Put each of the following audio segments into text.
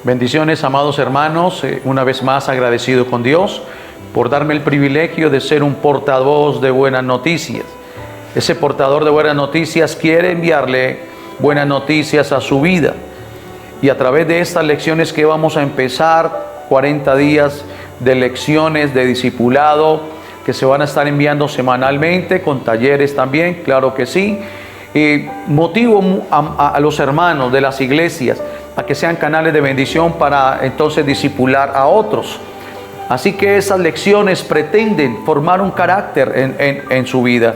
Bendiciones, amados hermanos, una vez más agradecido con Dios por darme el privilegio de ser un portavoz de buenas noticias. Ese portador de buenas noticias quiere enviarle buenas noticias a su vida. Y a través de estas lecciones que vamos a empezar, 40 días de lecciones de discipulado que se van a estar enviando semanalmente, con talleres también, claro que sí. Motivo a los hermanos de las iglesias a que sean canales de bendición para entonces discipular a otros. Así que esas lecciones pretenden formar un carácter en su vida.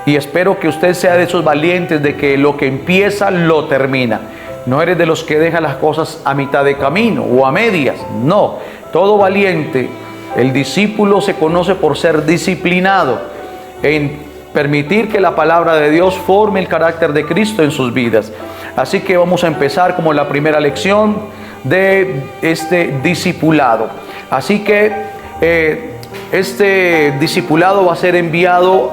Y espero que usted sea de esos valientes de que lo que empieza lo termina. No eres de los que deja las cosas a mitad de camino o a medias. No, todo valiente, el discípulo se conoce por ser disciplinado en permitir que la palabra de Dios forme el carácter de Cristo en sus vidas. Así que vamos a empezar como la primera lección de este discipulado. Así que este discipulado va a ser enviado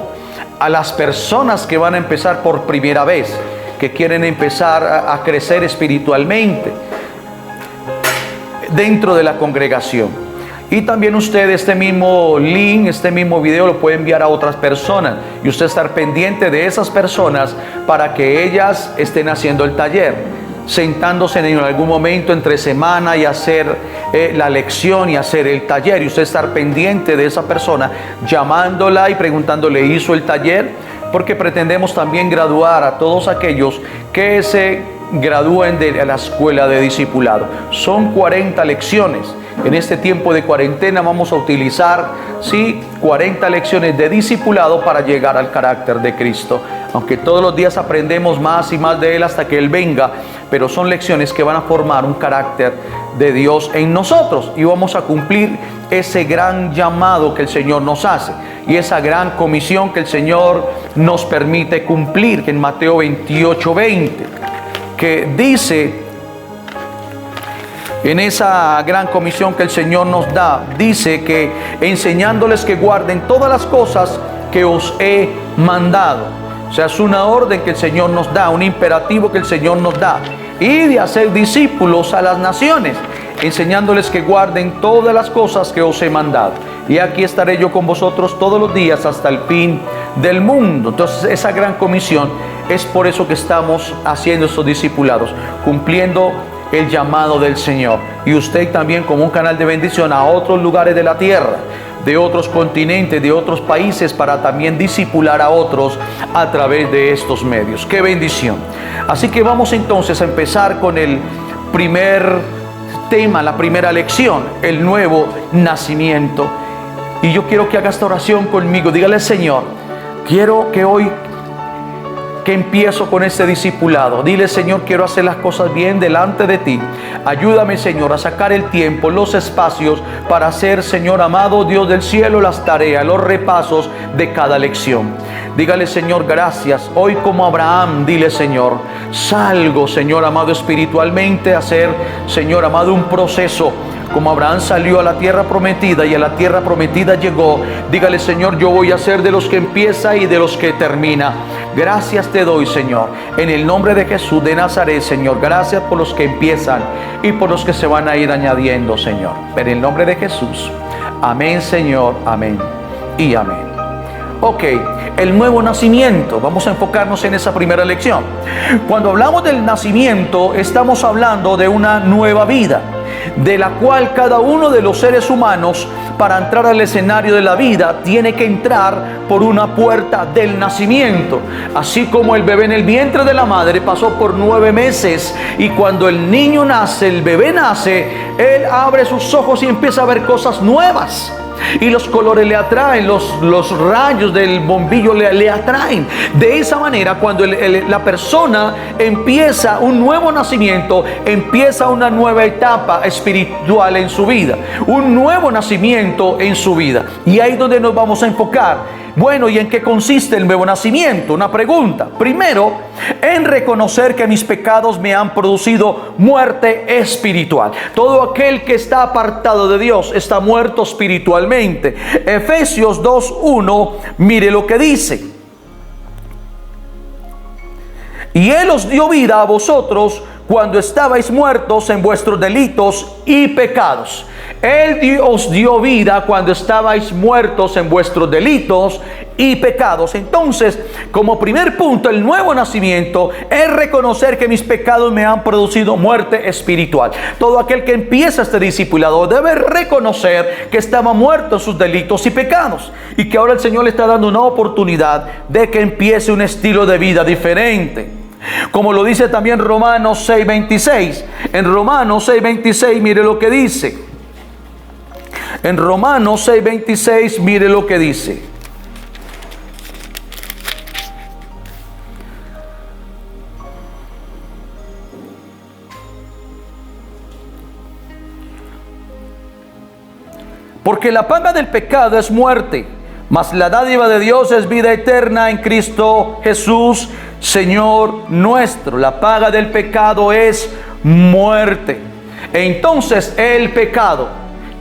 a las personas que van a empezar por primera vez, que quieren empezar a crecer espiritualmente dentro de la congregación. Y también usted este mismo link, este mismo video lo puede enviar a otras personas y usted estar pendiente de esas personas para que ellas estén haciendo el taller, sentándose en algún momento entre semana y hacer la lección y hacer el taller, y usted estar pendiente de esa persona, llamándola y preguntándole, ¿hizo el taller? Porque pretendemos también graduar a todos aquellos que se gradúen de la escuela de discipulado. Son 40 lecciones. En este tiempo de cuarentena vamos a utilizar, 40 lecciones de discipulado para llegar al carácter de Cristo. Aunque todos los días aprendemos más y más de Él hasta que Él venga, pero son lecciones que van a formar un carácter de Dios en nosotros y vamos a cumplir ese gran llamado que el Señor nos hace y esa gran comisión que el Señor nos permite cumplir, que en Mateo 28:20, que dice, en esa gran comisión que el Señor nos da, dice que enseñándoles que guarden todas las cosas que os he mandado. O sea, es una orden que el Señor nos da, un imperativo que el Señor nos da. Y de hacer discípulos a las naciones, enseñándoles que guarden todas las cosas que os he mandado. Y aquí estaré yo con vosotros todos los días hasta el fin del mundo. Entonces, esa gran comisión es por eso que estamos haciendo estos discipulados, cumpliendo el llamado del Señor. Y usted también como un canal de bendición a otros lugares de la tierra, de otros continentes, de otros países, para también discipular a otros a través de estos medios. ¡Qué bendición! Así que vamos entonces a empezar con el primer tema, la primera lección, el nuevo nacimiento. Y yo quiero que haga esta oración conmigo. Dígale, Señor, quiero que hoy que empiezo con este discipulado, dile, Señor, quiero hacer las cosas bien delante de ti. Ayúdame, Señor, a sacar el tiempo, los espacios para hacer, Señor amado, Dios del cielo, las tareas, los repasos de cada lección. Dígale, Señor, gracias. Hoy como Abraham, dile, Señor, salgo, Señor amado, espiritualmente a hacer, Señor amado, un proceso. Como Abraham salió a la tierra prometida y a la tierra prometida llegó, dígale, Señor, yo voy a ser de los que empieza y de los que termina. Gracias te doy, Señor, en el nombre de Jesús de Nazaret, Señor. Gracias por los que empiezan y por los que se van a ir añadiendo, Señor. En el nombre de Jesús. Amén, Señor. Amén y amén. Ok, el nuevo nacimiento. Vamos a enfocarnos en esa primera lección. Cuando hablamos del nacimiento, estamos hablando de una nueva vida, de la cual cada uno de los seres humanos, para entrar al escenario de la vida, tiene que entrar por una puerta del nacimiento. Así como el bebé en el vientre de la madre pasó por 9 meses, y cuando el niño nace, el bebé nace, él abre sus ojos y empieza a ver cosas nuevas. Y los colores le atraen, los rayos del bombillo le atraen. De esa manera, cuando la persona empieza un nuevo nacimiento, empieza una nueva etapa espiritual en su vida, un nuevo nacimiento en su vida. Y ahí es donde nos vamos a enfocar. Bueno, ¿y en qué consiste el nuevo nacimiento? Una pregunta. Primero, en reconocer que mis pecados me han producido muerte espiritual. Todo aquel que está apartado de Dios está muerto espiritualmente. Efesios 2:1, mire lo que dice. Y Él os dio vida a vosotros cuando estabais muertos en vuestros delitos y pecados. Él os dio vida cuando estabais muertos en vuestros delitos y pecados. Entonces, como primer punto, el nuevo nacimiento es reconocer que mis pecados me han producido muerte espiritual. Todo aquel que empieza este discipulado debe reconocer que estaba muerto en sus delitos y pecados, y que ahora el Señor le está dando una oportunidad de que empiece un estilo de vida diferente. Como lo dice también Romanos 6:26. En Romanos 6:26, mire lo que dice. En Romanos 6:26, mire lo que dice. Porque la paga del pecado es muerte, mas la dádiva de Dios es vida eterna en Cristo Jesús, Señor nuestro. La paga del pecado es muerte. Entonces el pecado,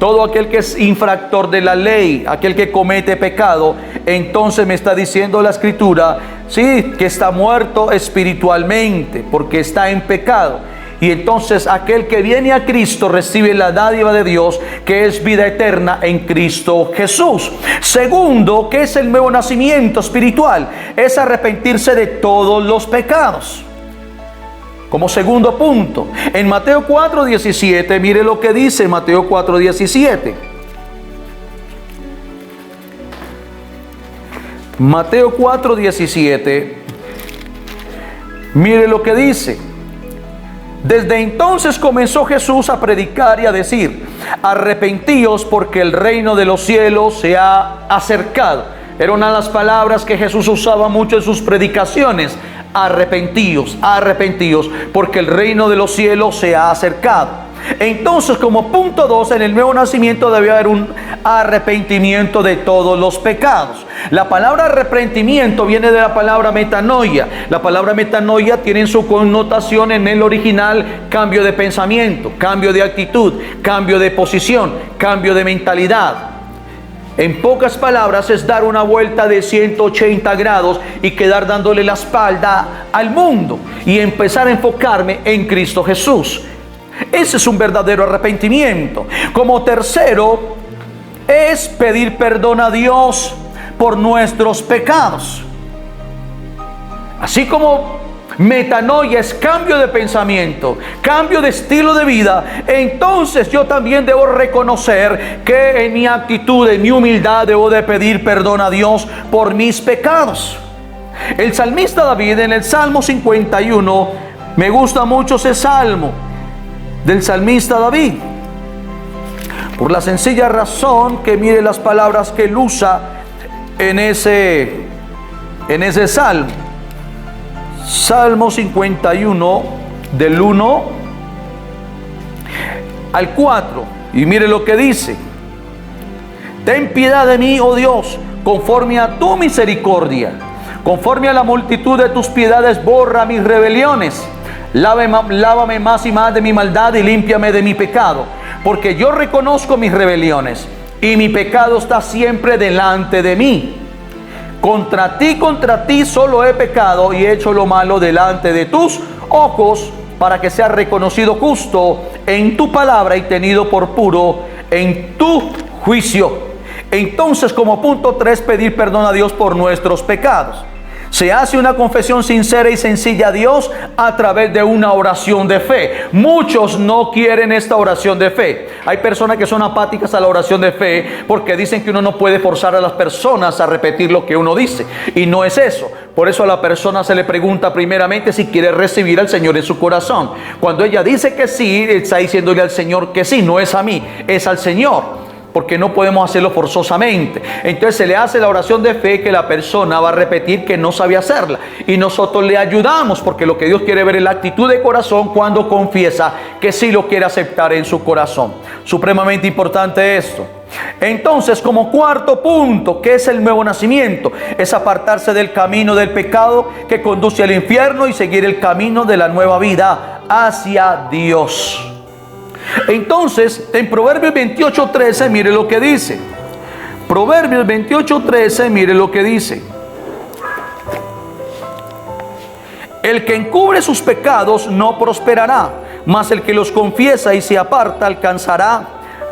todo aquel que es infractor de la ley, aquel que comete pecado, entonces me está diciendo la Escritura, sí, que está muerto espiritualmente, porque está en pecado. Y entonces aquel que viene a Cristo recibe la dádiva de Dios, que es vida eterna en Cristo Jesús. Segundo, ¿qué es el nuevo nacimiento espiritual? Es arrepentirse de todos los pecados. Como segundo punto, en Mateo 4:17, mire lo que dice Mateo 4:17. Mateo 4:17, mire lo que dice. Desde entonces comenzó Jesús a predicar y a decir: arrepentíos porque el reino de los cielos se ha acercado. Era una de las palabras que Jesús usaba mucho en sus predicaciones. Arrepentíos, arrepentíos, porque el reino de los cielos se ha acercado. Entonces, como punto 2, en el nuevo nacimiento debe haber un arrepentimiento de todos los pecados. La palabra arrepentimiento viene de la palabra metanoia. La palabra metanoia tiene en su connotación en el original cambio de pensamiento, cambio de actitud, cambio de posición, cambio de mentalidad. En pocas palabras, es dar una vuelta de 180 grados y quedar dándole la espalda al mundo y empezar a enfocarme en Cristo Jesús. Ese es un verdadero arrepentimiento. Como tercero, es pedir perdón a Dios por nuestros pecados. Así como metanoia es cambio de pensamiento, cambio de estilo de vida, entonces yo también debo reconocer que en mi actitud, en mi humildad, debo de pedir perdón a Dios por mis pecados. El salmista David, en el Salmo 51, me gusta mucho ese salmo del salmista David, por la sencilla razón que mire las palabras que él usa en ese salmo. Salmo 51, del 1 al 4, y mire lo que dice: ten piedad de mí, oh Dios, conforme a tu misericordia, conforme a la multitud de tus piedades, borra mis rebeliones. Lávame más y más de mi maldad y límpiame de mi pecado, porque yo reconozco mis rebeliones y mi pecado está siempre delante de mí. Contra ti solo he pecado y he hecho lo malo delante de tus ojos, para que sea reconocido justo en tu palabra y tenido por puro en tu juicio. Entonces, como punto 3, pedir perdón a Dios por nuestros pecados. Se hace una confesión sincera y sencilla a Dios a través de una oración de fe. Muchos no quieren esta oración de fe. Hay personas que son apáticas a la oración de fe porque dicen que uno no puede forzar a las personas a repetir lo que uno dice. Y no es eso. Por eso a la persona se le pregunta primeramente si quiere recibir al Señor en su corazón. Cuando ella dice que sí, está diciéndole al Señor que sí. No es a mí, es al Señor, porque no podemos hacerlo forzosamente. Entonces se le hace la oración de fe, que la persona va a repetir que no sabe hacerla, y nosotros le ayudamos, porque lo que Dios quiere ver es la actitud de corazón cuando confiesa que sí lo quiere aceptar en su corazón. Supremamente importante esto. Entonces, como cuarto punto, ¿qué es el nuevo nacimiento? Es apartarse del camino del pecado que conduce al infierno y seguir el camino de la nueva vida hacia Dios. Entonces, en Proverbios 28:13, mire lo que dice. Proverbios 28:13, mire lo que dice. El que encubre sus pecados no prosperará, mas el que los confiesa y se aparta alcanzará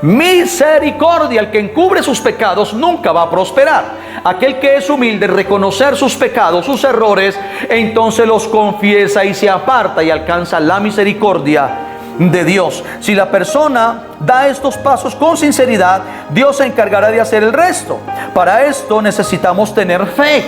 misericordia. El que encubre sus pecados nunca va a prosperar. Aquel que es humilde, reconocer sus pecados, sus errores, entonces los confiesa y se aparta y alcanza la misericordia de Dios. Si la persona da estos pasos con sinceridad, Dios se encargará de hacer el resto. Para esto necesitamos tener fe,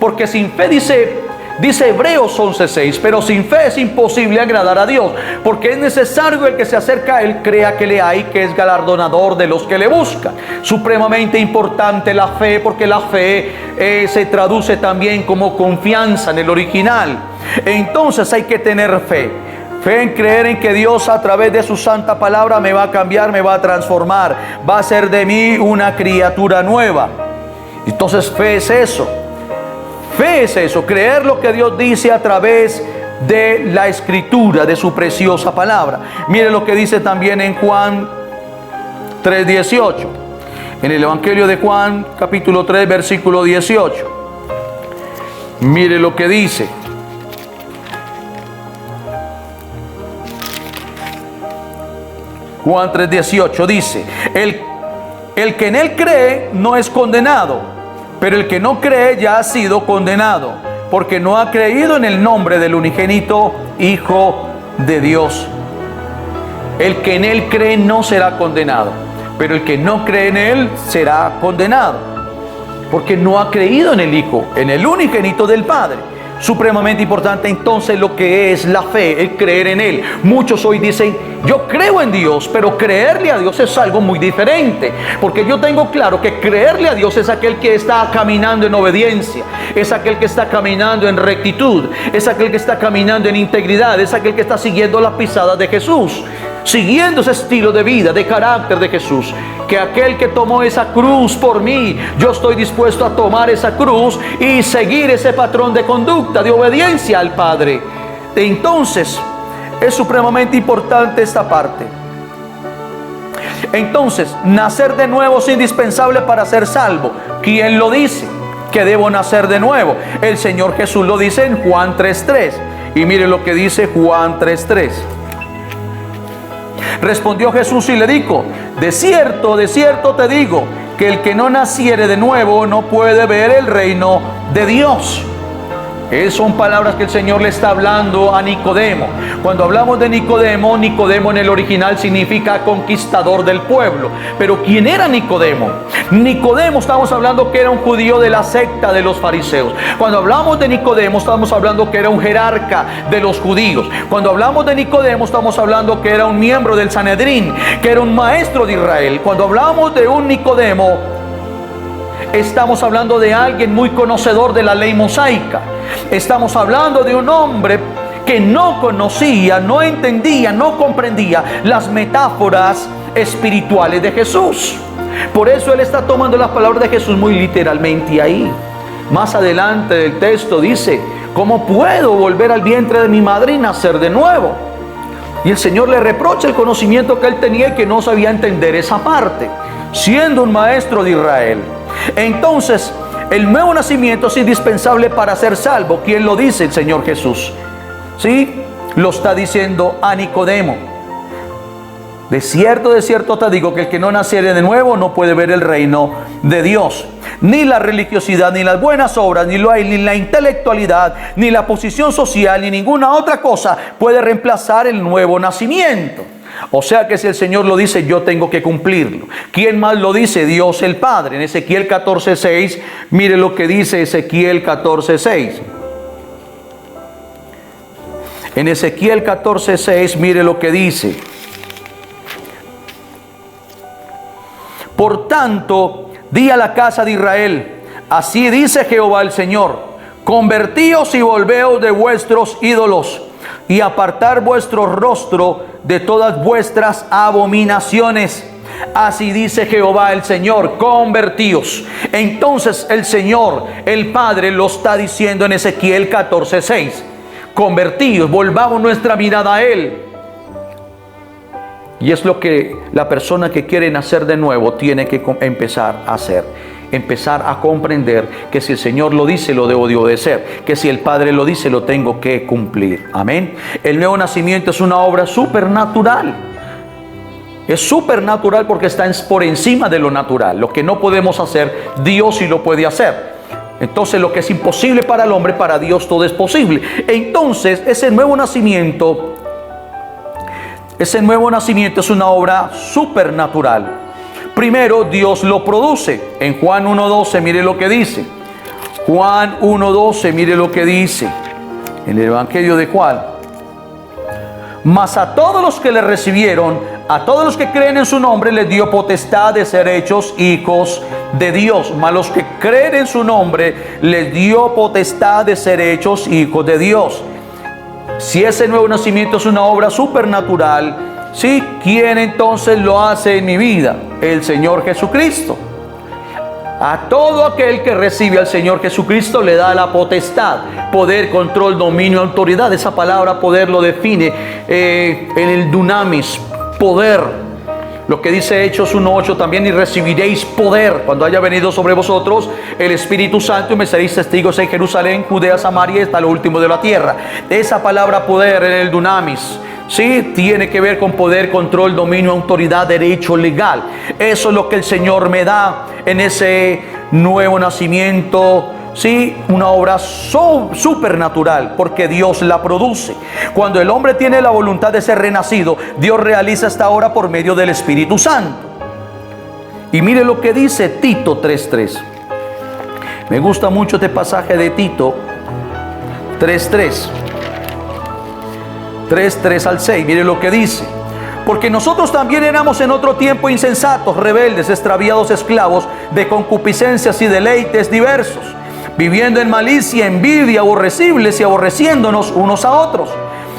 porque sin fe dice Hebreos 11:6, pero sin fe es imposible agradar a Dios, porque es necesario el que se acerca a Él crea que le hay, que es galardonador de los que le buscan. Supremamente importante la fe, porque la fe se traduce también como confianza en el original. Entonces hay que tener fe. Fe en creer en que Dios a través de su santa palabra me va a cambiar, me va a transformar, va a hacer de mí una criatura nueva. Entonces fe es eso. Fe es eso, creer lo que Dios dice a través de la Escritura, de su preciosa palabra. Mire lo que dice también en Juan 3:18. En el Evangelio de Juan, capítulo 3, versículo 18. Mire lo que dice. Juan 3:18 dice: el que en Él cree no es condenado, pero el que no cree ya ha sido condenado, porque no ha creído en el nombre del unigénito Hijo de Dios. El que en Él cree no será condenado, pero el que no cree en Él será condenado, porque no ha creído en el Hijo, en el unigénito del Padre. Supremamente importante entonces lo que es la fe, el creer en Él. Muchos hoy dicen: yo creo en Dios, pero creerle a Dios es algo muy diferente, porque yo tengo claro que creerle a Dios es aquel que está caminando en obediencia, es aquel que está caminando en rectitud, es aquel que está caminando en integridad, es aquel que está siguiendo las pisadas de Jesús, siguiendo ese estilo de vida, de carácter de Jesús. Que aquel que tomó esa cruz por mí, yo estoy dispuesto a tomar esa cruz y seguir ese patrón de conducta, de obediencia al Padre. Entonces, es supremamente importante esta parte. Entonces, nacer de nuevo es indispensable para ser salvo. ¿Quién lo dice? Que debo nacer de nuevo. El Señor Jesús lo dice en Juan 3:3. Y mire lo que dice Juan 3:3. Respondió Jesús y le dijo: de cierto te digo, que el que no naciere de nuevo no puede ver el reino de Dios. Son palabras que el Señor le está hablando a Nicodemo. Cuando hablamos de Nicodemo, Nicodemo en el original significa conquistador del pueblo. Pero ¿quién era Nicodemo? Nicodemo, estamos hablando que era un judío de la secta de los fariseos. Cuando hablamos de Nicodemo, estamos hablando que era un jerarca de los judíos. Cuando hablamos de Nicodemo, estamos hablando que era un miembro del Sanedrín, que era un maestro de Israel. Cuando hablamos de un Nicodemo, estamos hablando de alguien muy conocedor de la ley mosaica. Estamos hablando de un hombre que no conocía, no entendía, no comprendía las metáforas espirituales de Jesús. Por eso él está tomando las palabras de Jesús muy literalmente ahí. Más adelante del texto dice: ¿cómo puedo volver al vientre de mi madre y nacer de nuevo? Y el Señor le reprocha el conocimiento que él tenía y que no sabía entender esa parte, siendo un maestro de Israel. Entonces, el nuevo nacimiento es indispensable para ser salvo. ¿Quién lo dice? El Señor Jesús. ¿Sí? Lo está diciendo a Nicodemo. De cierto te digo, que el que no naciere de nuevo no puede ver el reino de Dios. Ni la religiosidad, ni las buenas obras, ni la intelectualidad, ni la posición social, ni ninguna otra cosa puede reemplazar el nuevo nacimiento. O sea que si el Señor lo dice, yo tengo que cumplirlo. ¿Quién más lo dice? Dios el Padre. En Ezequiel 14:6, mire lo que dice Ezequiel 14:6. En Ezequiel 14:6, mire lo que dice: por tanto, di a la casa de Israel: así dice Jehová el Señor, convertíos y volveos de vuestros ídolos, y apartar vuestro rostro de todas vuestras abominaciones. Así dice Jehová el Señor, convertíos. Entonces el Señor, el Padre, lo está diciendo en Ezequiel 14:6. Convertíos, volvamos nuestra mirada a Él. Y es lo que la persona que quiere nacer de nuevo tiene que empezar a hacer. empezar a comprender que si el Señor lo dice, lo debo de obedecer, que si el Padre lo dice, lo tengo que cumplir. Amén. El nuevo nacimiento es una obra supernatural. Es supernatural porque está por encima de lo natural. Lo que no podemos hacer, Dios sí lo puede hacer. Entonces lo que es imposible para el hombre, para Dios todo es posible. Entonces ese nuevo nacimiento es una obra supernatural. Primero, Dios lo produce. En Juan 1:12, mire lo que dice. Juan 1:12, mire lo que dice. En el Evangelio de Juan. Mas a todos los que le recibieron, a todos los que creen en su nombre, les dio potestad de ser hechos hijos de Dios. Mas a los que creen en su nombre, les dio potestad de ser hechos hijos de Dios. Si ese nuevo nacimiento es una obra supernatural, ¿sí? ¿Quién entonces lo hace en mi vida? El Señor Jesucristo. A todo aquel que recibe al Señor Jesucristo le da la potestad, poder, control, dominio, autoridad. Esa palabra poder lo define en el dunamis, poder. Lo que dice Hechos 1:8 también: y recibiréis poder cuando haya venido sobre vosotros el Espíritu Santo, y me seréis testigos en Jerusalén, Judea, Samaria y hasta lo último de la tierra. Esa palabra poder en el dunamis, sí, tiene que ver con poder, control, dominio, autoridad, derecho legal. Eso es lo que el Señor me da en ese nuevo nacimiento. Sí, una obra supernatural, porque Dios la produce. Cuando el hombre tiene la voluntad de ser renacido, Dios realiza esta obra por medio del Espíritu Santo. Y mire lo que dice Tito 3:3. Me gusta mucho este pasaje de Tito 3:3. 3 al 6, mire lo que dice. Porque nosotros también éramos en otro tiempo insensatos, rebeldes, extraviados, esclavos de concupiscencias y deleites diversos, viviendo en malicia, envidia, aborrecibles y aborreciéndonos unos a otros.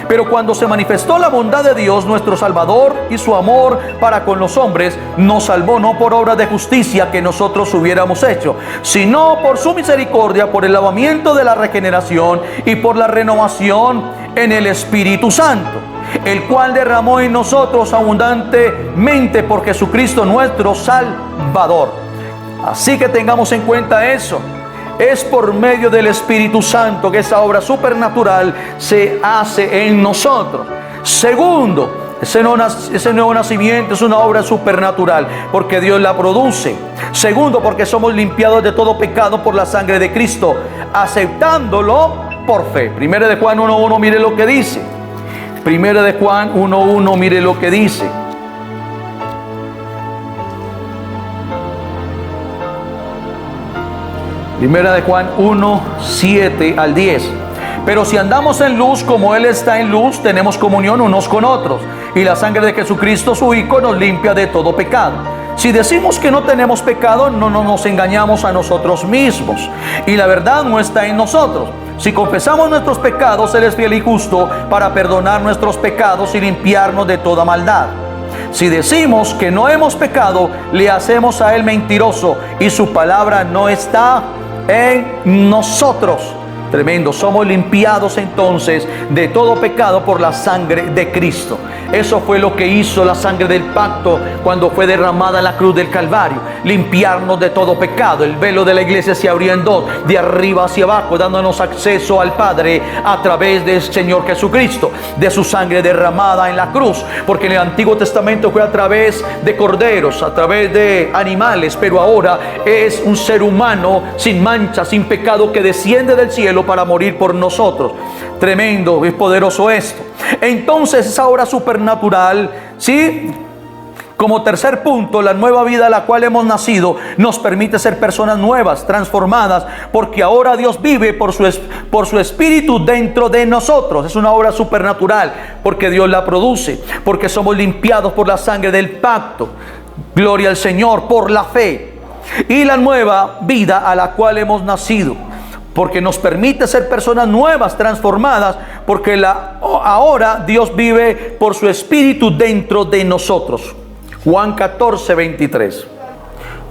Pero cuando se manifestó la bondad de Dios, nuestro Salvador, y su amor para con los hombres, nos salvó no por obra de justicia que nosotros hubiéramos hecho, sino por su misericordia, por el lavamiento de la regeneración y por la renovación en el Espíritu Santo, el cual derramó en nosotros abundantemente por Jesucristo nuestro Salvador. Así que tengamos en cuenta eso. Es por medio del Espíritu Santo que esa obra supernatural se hace en nosotros. Segundo, ese nuevo nacimiento es una obra supernatural porque Dios la produce. Segundo, porque somos limpiados de todo pecado por la sangre de Cristo, aceptándolo por fe. Primera de Juan 1:1, mire lo que dice. Primera de Juan 1:1, mire lo que dice. Primera de Juan 1:7 al 10. Pero si andamos en luz como Él está en luz, tenemos comunión unos con otros, y la sangre de Jesucristo su Hijo nos limpia de todo pecado. Si decimos que no tenemos pecado, no nos engañamos a nosotros mismos, y la verdad no está en nosotros. Si confesamos nuestros pecados, Él es fiel y justo para perdonar nuestros pecados y limpiarnos de toda maldad. Si decimos que no hemos pecado, le hacemos a Él mentiroso, y su palabra no está en nosotros. Tremendo. Somos limpiados entonces de todo pecado por la sangre de Cristo. Eso fue lo que hizo la sangre del pacto cuando fue derramada en la cruz del Calvario. Limpiarnos de todo pecado. El velo de la iglesia se abrió en dos, de arriba hacia abajo, dándonos acceso al Padre a través del Señor Jesucristo, de su sangre derramada en la cruz. Porque en el Antiguo Testamento fue a través de corderos, a través de animales, pero ahora es un ser humano sin mancha, sin pecado, que desciende del cielo para morir por nosotros. Tremendo, es poderoso esto. Entonces esa obra supernatural, ¿sí? Como tercer punto, la nueva vida a la cual hemos nacido nos permite ser personas nuevas, transformadas, porque ahora Dios vive por su Espíritu dentro de nosotros. Es una obra supernatural porque Dios la produce, porque somos limpiados por la sangre del pacto. Gloria al Señor, por la fe. Y la nueva vida a la cual hemos nacido, porque nos permite ser personas nuevas, transformadas, porque ahora Dios vive por su Espíritu dentro de nosotros. Juan 14:23.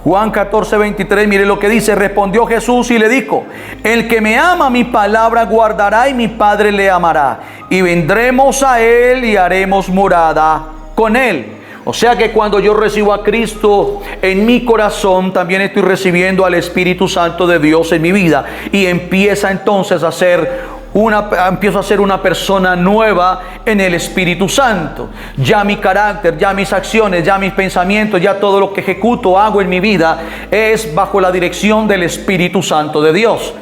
Juan 14:23, mire lo que dice. Respondió Jesús y le dijo: el que me ama, mi palabra guardará, y mi Padre le amará, y vendremos a él y haremos morada con él. O sea que cuando yo recibo a Cristo en mi corazón, también estoy recibiendo al Espíritu Santo de Dios en mi vida. Y empieza entonces a ser empiezo a ser una persona nueva en el Espíritu Santo. Ya mi carácter, ya mis acciones, ya mis pensamientos, ya todo lo que ejecuto, hago en mi vida es bajo la dirección del Espíritu Santo de Dios.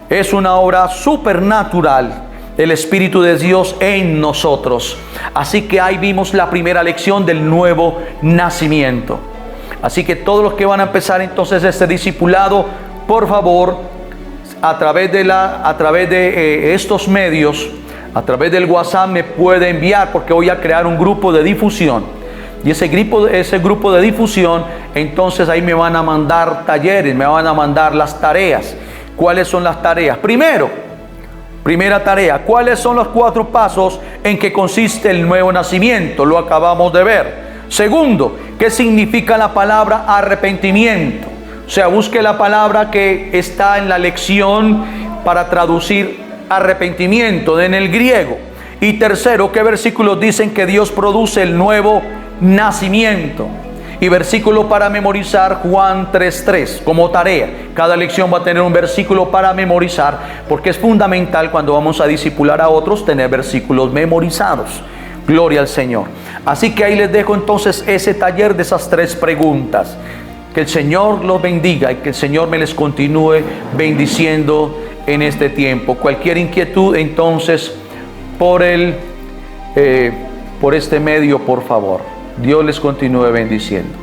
Es una obra supernatural el Espíritu de Dios en nosotros. Así que ahí vimos la primera lección del nuevo nacimiento. Así que todos los que van a empezar entonces este discipulado, por favor, a través de estos medios, a través del WhatsApp me puede enviar, porque voy a crear un grupo de difusión. Y ese grupo de difusión, entonces ahí me van a mandar talleres, me van a mandar las tareas. ¿Cuáles son las tareas? Primera tarea, ¿cuáles son los 4 pasos en que consiste el nuevo nacimiento? Lo acabamos de ver. Segundo, ¿qué significa la palabra arrepentimiento? O sea, busque la palabra que está en la lección para traducir arrepentimiento en el griego. Y tercero, ¿qué versículos dicen que Dios produce el nuevo nacimiento? Y versículo para memorizar, Juan 3:3, como tarea. Cada lección va a tener un versículo para memorizar, porque es fundamental cuando vamos a discipular a otros tener versículos memorizados. Gloria al Señor. Así que ahí les dejo entonces ese taller de esas 3 preguntas. Que el Señor los bendiga y que el Señor me les continúe bendiciendo en este tiempo. Cualquier inquietud entonces por este medio, por favor. Dios les continúe bendiciendo.